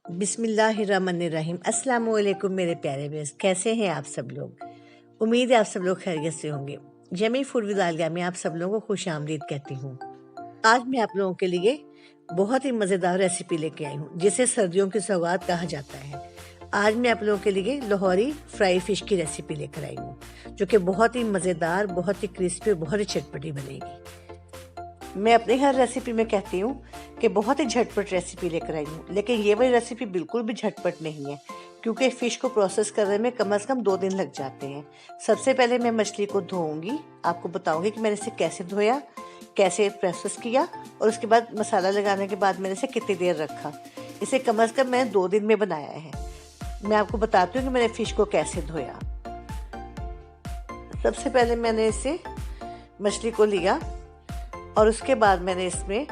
बिस्मिल्लाहिर्रहमानिर्रहीम। अस्सलाम वालेकुम मेरे प्यारे व्यूअर्स, कैसे हैं आप सब लोग। उम्मीद है आप सब लोग खैरियत से होंगे। यमी फूड विद आलिया में आप सब लोगों को खुश आमदीद कहती हूँ। आज मैं आप लोगों के लिए बहुत ही मज़ेदार रेसिपी लेके आई हूँ जिसे सर्दियों की सौगात कहा जाता है। आज मैं आप लोगों के लिए लाहौरी फ्राई फिश की रेसिपी लेकर आई हूँ जो कि बहुत ही मज़ेदार, बहुत ही क्रिस्पी और बहुत ही चटपटी बनेगी। मैं अपनी हर रेसिपी में कहती हूँ कि बहुत ही झटपट रेसिपी लेकर आई हूँ, लेकिन ये वाली रेसिपी बिल्कुल भी झटपट नहीं है क्योंकि फ़िश को प्रोसेस करने में कम से कम 2 दिन लग जाते हैं। सबसे पहले मैं मछली को धोऊंगी, आपको बताऊंगी कि मैंने इसे कैसे धोया, कैसे प्रोसेस किया और उसके बाद मसाला लगाने के बाद मैंने इसे कितनी देर रखा। इसे कम से कम मैंने 2 दिन में बनाया है। मैं आपको बताती हूँ कि मैंने फ़िश को कैसे धोया। सबसे पहले मैंने इसे मछली को लिया और उसके बाद मैंने इसमें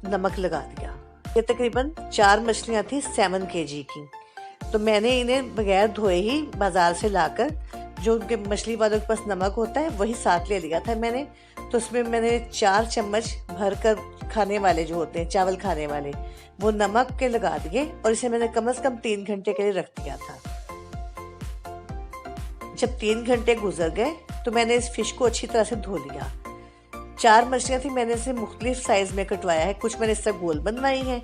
नमक लगा दिया। ये तकरीबन 4 मछलियाँ थी 7 kg की, तो मैंने इन्हें बगैर धोए ही बाज़ार से लाकर, जो उनके मछली वालों के पास नमक होता है वही साथ ले लिया था मैंने। तो उसमें मैंने 4 चम्मच भर कर खाने वाले जो होते हैं चावल खाने वाले, वो नमक के लगा दिए और इसे मैंने कम से कम 3 घंटे के लिए रख दिया था। जब 3 घंटे गुजर गए तो मैंने इस फिश को अच्छी तरह से धो लिया। 4 मछलियाँ थी, मैंने इसे मुख्तलिफ साइज़ में कटवाया है। कुछ मैंने इससे गोल बनवाई हैं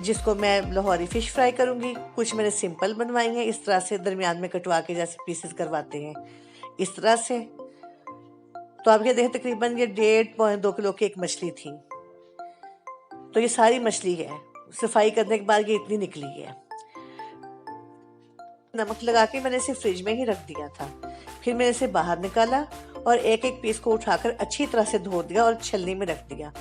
जिसको मैं लाहौरी फ़िश फ्राई करूँगी, कुछ मैंने सिंपल बनवाई हैं इस तरह से दरमियान में कटवा के जैसे पीसेस करवाते हैं इस तरह से। तो आप ये देखें तकरीबन ये 1.5-2 किलो की एक मछली थी। तो ये सारी मछली है, सफाई करने के बाद ये इतनी निकली है। नमक लगा के मैंने इसे फ्रिज में ही रख दिया था। फिर मैंने इसे बाहर निकाला और एक एक पीस को उठाकर अच्छी तरह से धो दिया और छलनी में रख दिया।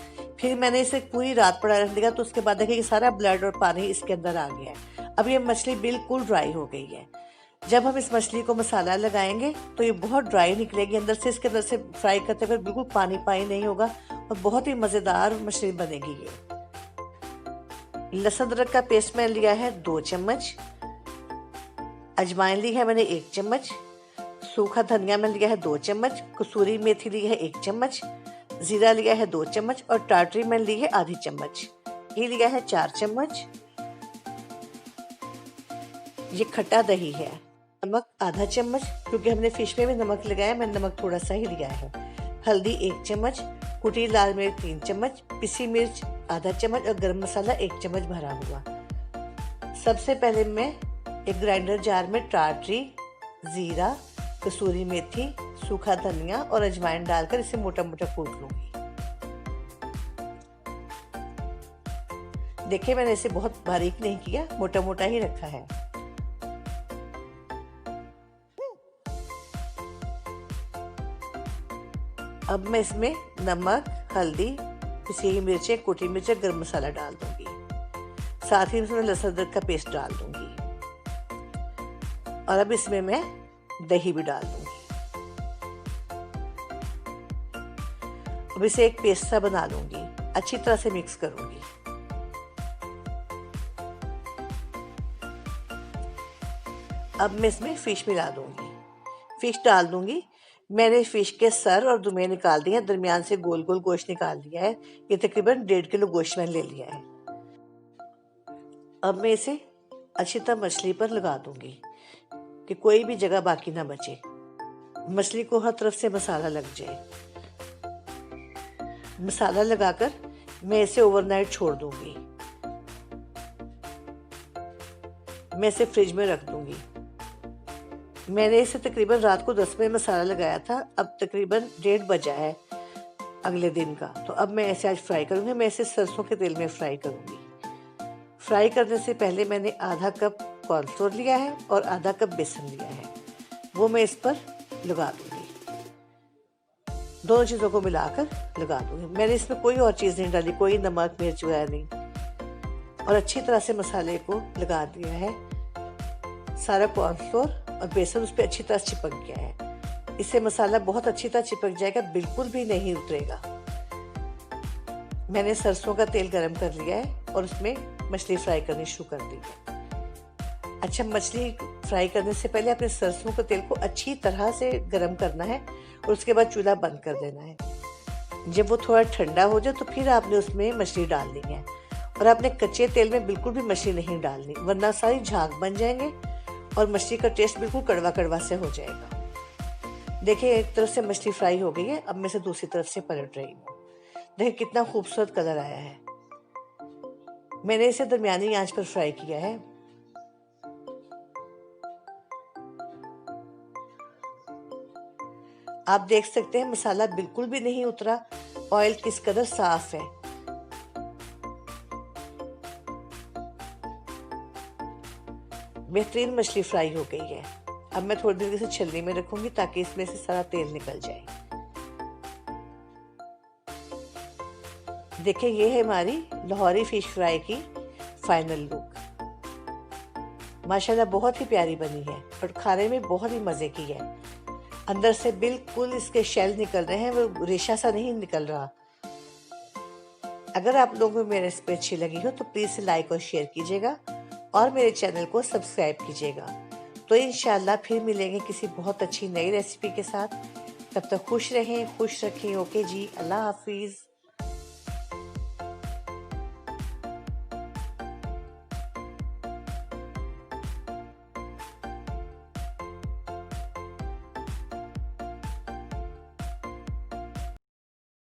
फिर मैंने इसे पूरी रात पड़ा रख दिया, तो उसके बाद देखिए कि सारा ब्लड और पानी इसके अंदर आ गया है। अब ये मछली बिल्कुल ड्राई हो गई है। जब हम इस मछली को मसाला लगाएंगे तो ये बहुत ड्राई निकलेगी अंदर से, इसके अंदर से फ्राई करते हुए बिल्कुल पानी पानी नहीं होगा और बहुत ही मज़ेदार मछली बनेगी ये। लहसुन अदरक का पेस्ट मैंने लिया है 2 चम्मच, अजवाइन ली है मैंने 1 चम्मच, सूखा धनिया मैंने लिया है 2 चम्मच, कसूरी मेथी ली है 1 चम्मच, जीरा लिया है 2 चम्मच और टाटरी मैंने ली है आधी चम्मच। ये लिया है 4 चम्मच। ये खट्टा दही है। नमक आधा चम्मच, क्योंकि हमने फिश में भी नमक लगाया, मैंने नमक थोड़ा सा ही लिया है। हल्दी 1 चम्मच, कुटी लाल मिर्च 3 चम्मच, पिसी मिर्च आधा चम्मच और गरम मसाला 1 चम्मच भरा हुआ। सबसे पहले मैं एक ग्राइंडर जार में टाटरी, जीरा, कसूरी मेथी, सूखा धनिया और अजवाइन डालकर इसे मोटा मोटा कूट लूंगी। देखिए मैंने इसे बहुत बारीक नहीं किया, मोटा मोटा ही रखा है। अब मैं इसमें नमक, हल्दी, पिसी हुई मिर्चें, कुटी मिर्चें, गरम मसाला डाल दूंगी। साथ ही इसमें लहसुन अदरक का पेस्ट डाल दूंगी और अब इसमें मैं दही भी डाल दूंगी। अब इसे एक पेस्ट सा बना लूंगी, अच्छी तरह से मिक्स करूंगी। अब मैं इसमें फिश मिला दूंगी, फिश डाल दूंगी। मैंने फिश के सर और दुमे निकाल दिए हैं, दरमियान से गोल गोल गोश्त निकाल दिया है। ये तकरीबन 1.5 किलो गोश्त मैंने ले लिया है। अब मैं इसे अच्छी तरह मछली पर लगा दूंगी कि कोई भी जगह बाकी ना बचे, मछली को हर तरफ से मसाला लग जाए। मसाला लगाकर मैं इसे ओवरनाइट छोड़ दूंगी। मैं इसे फ्रिज में रख दूंगी। मैंने इसे तकरीबन रात को 10 बजे मसाला लगाया था, अब तकरीबन 1:30 बजा है अगले दिन का। तो अब मैं ऐसे आज फ्राई करूंगी। मैं इसे सरसों के तेल में फ्राई करूंगी। फ्राई करने से पहले मैंने आधा कप कॉर्नफ्लोर लिया है और आधा कप बेसन लिया है, वो मैं इस पर लगा दूंगी। दोनों चीज़ों को मिलाकर लगा दूंगी। मैंने इसमें कोई और चीज़ नहीं डाली, कोई नमक मिर्च वगैरह नहीं, और अच्छी तरह से मसाले को लगा दिया है। सारा कॉर्नफ्लोर और बेसन उस पर अच्छी तरह चिपक गया है। इससे मसाला बहुत अच्छी तरह चिपक जाएगा, बिल्कुल भी नहीं उतरेगा। मैंने सरसों का तेल गरम कर लिया है और उसमें मछली फ्राई करनी शुरू कर दी है। अच्छा, मछली फ्राई करने से पहले अपने सरसों के तेल को अच्छी तरह से गरम करना है और उसके बाद चूल्हा बंद कर देना है। जब वो थोड़ा ठंडा हो जाए तो फिर आपने उसमें मछली डालनी है और आपने कच्चे तेल में बिल्कुल भी मछली नहीं डालनी, वरना सारी झाग बन जाएंगे और मछली का टेस्ट बिल्कुल कड़वा कड़वा से हो जाएगा। देखिए एक तरफ से मछली फ्राई हो गई है, अब मैं इसे दूसरी तरफ से पलट रही हूँ। देखिए कितना खूबसूरत कलर आया है। मैंने इसे दरमियानी आंच पर फ्राई किया है। आप देख सकते हैं मसाला बिल्कुल भी नहीं उतरा, ऑयल किस कदर साफ है। बेहतरीन मछली फ्राई हो गई है। अब मैं थोड़ी देर इसे छलनी में रखूंगी ताकि इसमें से सारा तेल निकल जाए। देखिए ये है हमारी लाहौरी फिश फ्राई की फाइनल लुक। माशाल्लाह बहुत ही प्यारी बनी है और खाने में बहुत ही मजे की है। अंदर से बिल्कुल इसके शेल निकल रहे हैं, वो रेशा सा नहीं निकल रहा। अगर आप लोगों को मेरी रेसिपी अच्छी लगी हो तो प्लीज़ लाइक और शेयर कीजिएगा और मेरे चैनल को सब्सक्राइब कीजिएगा। तो इंशाल्लाह फिर मिलेंगे किसी बहुत अच्छी नई रेसिपी के साथ। तब तक खुश रहें, खुश रखें। ओके जी, अल्लाह हाफिज़।